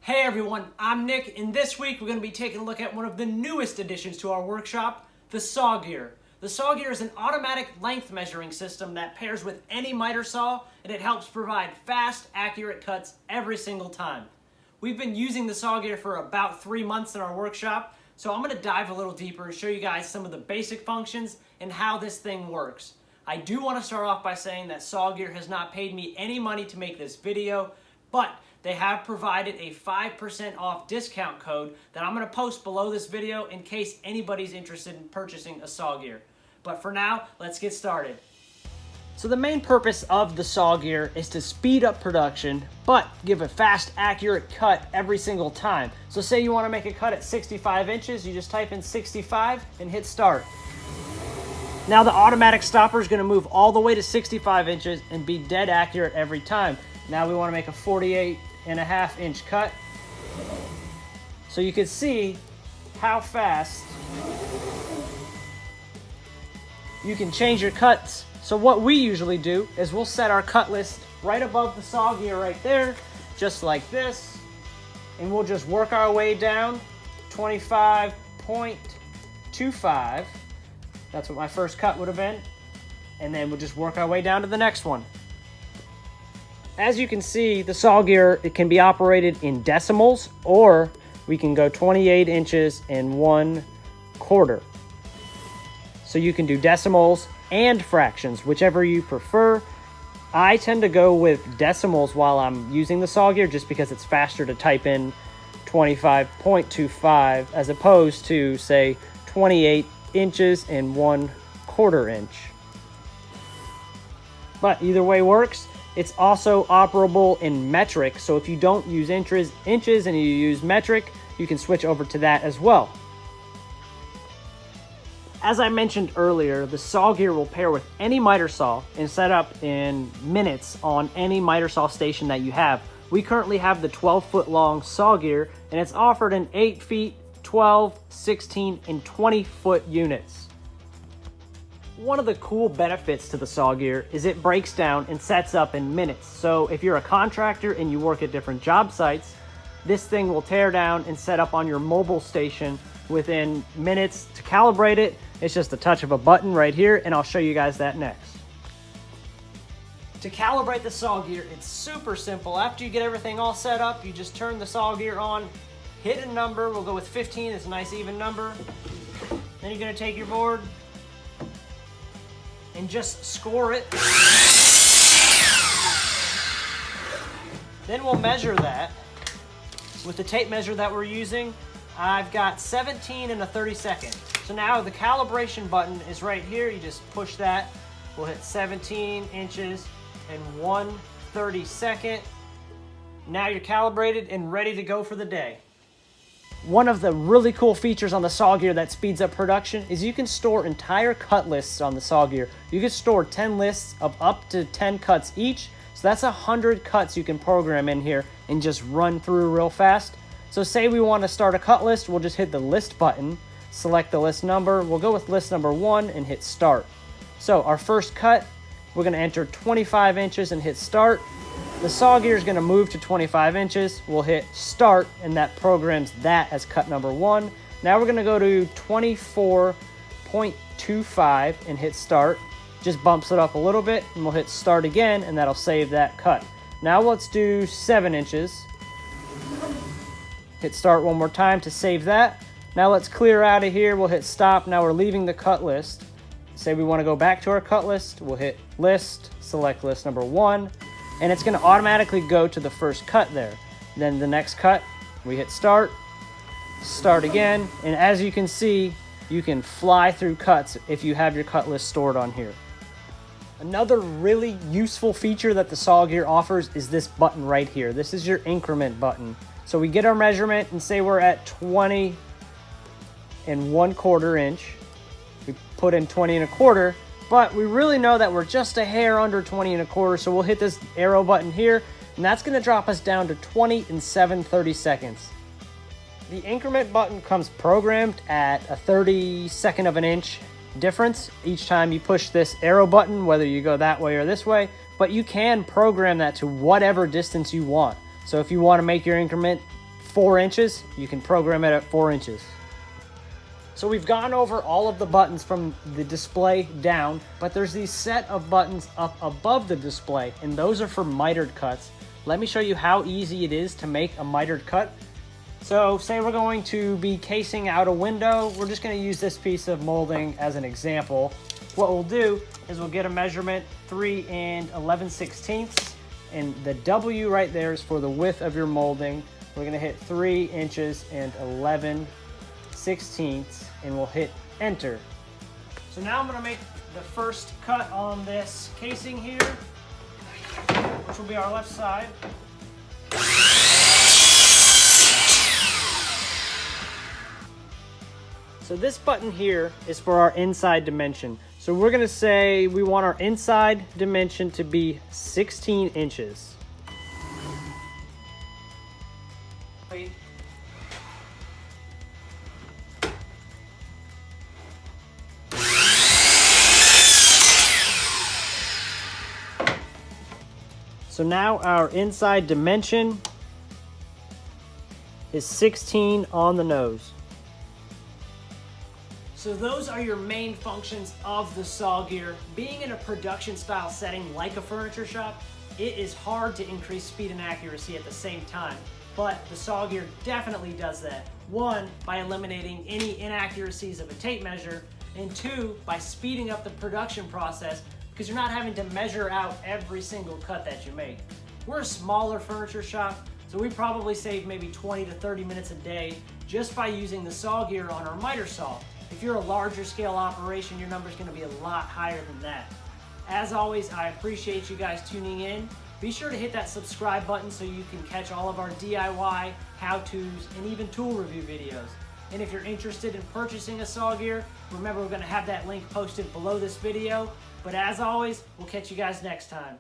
Hey everyone, I'm Nick, and this week we're going to be taking a look at one of the newest additions to our workshop, the SawGear. The SawGear is an automatic length measuring system that pairs with any miter saw, and it helps provide fast, accurate cuts every single time. We've been using the SawGear for about 3 months in our workshop, so I'm going to dive a little deeper and show you guys some of the basic functions and how this thing works. I do want to start off by saying that SawGear has not paid me any money to make this video, but they have provided a 5% off discount code that I'm going to post below this video in case anybody's interested in purchasing a SawGear. But for now, let's get started. So the main purpose of the SawGear is to speed up production, but give a fast, accurate cut every single time. So say you want to make a cut at 65 inches, you just type in 65 and hit start. Now the automatic stopper is going to move all the way to 65 inches and be dead accurate every time. Now we want to make a 48.5 inch cut. So you can see how fast you can change your cuts. So what we usually do is we'll set our cut list right above the SawGear right there, just like this. And we'll just work our way down 25.25. That's what my first cut would have been. And then we'll just work our way down to the next one. As you can see, the SawGear, it can be operated in decimals, or we can go 28 inches and 1/4. So you can do decimals and fractions, whichever you prefer. I tend to go with decimals while I'm using the SawGear just because it's faster to type in 25.25 as opposed to, say, 28 inches and 1/4 inch. But either way works. It's also operable in metric, so if you don't use inches and you use metric, you can switch over to that as well. As I mentioned earlier, the SawGear will pair with any miter saw and set up in minutes on any miter saw station that you have. We currently have the 12-foot long SawGear, and it's offered in 8 feet, 12, 16, and 20-foot units. One of the cool benefits to the SawGear is it breaks down and sets up in minutes. So if you're a contractor and you work at different job sites, this thing will tear down and set up on your mobile station within minutes. To calibrate it, it's just a touch of a button right here, and I'll show you guys that next. To calibrate the SawGear, it's super simple. After you get everything all set up, you just turn the SawGear on, hit a number. We'll go with 15, it's a nice even number. Then you're gonna take your board and just score it. Then we'll measure that. With the tape measure that we're using, I've got 17 and a 32nd. So now the calibration button is right here. You just push that. We'll hit 17 inches and 1/32. Now you're calibrated and ready to go for the day. One of the really cool features on the SawGear that speeds up production is you can store entire cut lists on the SawGear. You can store 10 lists of up to 10 cuts each. So that's 100 cuts you can program in here and just run through real fast. So say we want to start a cut list, we'll just hit the list button, select the list number. We'll go with list number 1 and hit start. So our first cut, we're going to enter 25 inches and hit start. The SawGear is going to move to 25 inches. We'll hit start, and that programs that as cut number 1. Now we're going to go to 24.25 and hit start. Just bumps it up a little bit, and we'll hit start again, and that'll save that cut. Now let's do 7 inches. Hit start one more time to save that. Now let's clear out of here. We'll hit stop. Now we're leaving the cut list. Say we want to go back to our cut list. We'll hit list, select list number 1. And it's going to automatically go to the first cut there. Then the next cut, we hit start, start again, and as you can see, you can fly through cuts if you have your cut list stored on here. Another really useful feature that the SawGear offers is this button right here. This is your increment button. So we get our measurement and say we're at 20 and 1/4 inch. We put in 20 and 1/4. But we really know that we're just a hair under 20 and 1/4, so we'll hit this arrow button here, and that's going to drop us down to 20 and 7/32. The increment button comes programmed at a 32nd of an inch difference each time you push this arrow button, whether you go that way or this way, but you can program that to whatever distance you want. So if you want to make your increment 4 inches, you can program it at 4 inches. So we've gone over all of the buttons from the display down, but there's these set of buttons up above the display, and those are for mitered cuts. Let me show you how easy it is to make a mitered cut. So say we're going to be casing out a window. We're just going to use this piece of molding as an example. What we'll do is we'll get a measurement 3 11/16, and the W right there is for the width of your molding. We're going to hit 3 inches and 11/16, and we'll hit enter. So now I'm going to make the first cut on this casing here, which will be our left side. So this button here is for our inside dimension. So we're going to say we want our inside dimension to be 16 inches. So now our inside dimension is 16 on the nose. So those are your main functions of the SawGear. Being in a production style setting like a furniture shop, it is hard to increase speed and accuracy at the same time. But the SawGear definitely does that. 1, by eliminating any inaccuracies of a tape measure, and 2, by speeding up the production process because you're not having to measure out every single cut that you make. We're a smaller furniture shop, so we probably save maybe 20 to 30 minutes a day just by using the SawGear on our miter saw. If you're a larger scale operation, your number's gonna be a lot higher than that. As always, I appreciate you guys tuning in. Be sure to hit that subscribe button so you can catch all of our DIY, how-tos, and even tool review videos. And if you're interested in purchasing a SawGear, remember we're gonna have that link posted below this video. But as always, we'll catch you guys next time.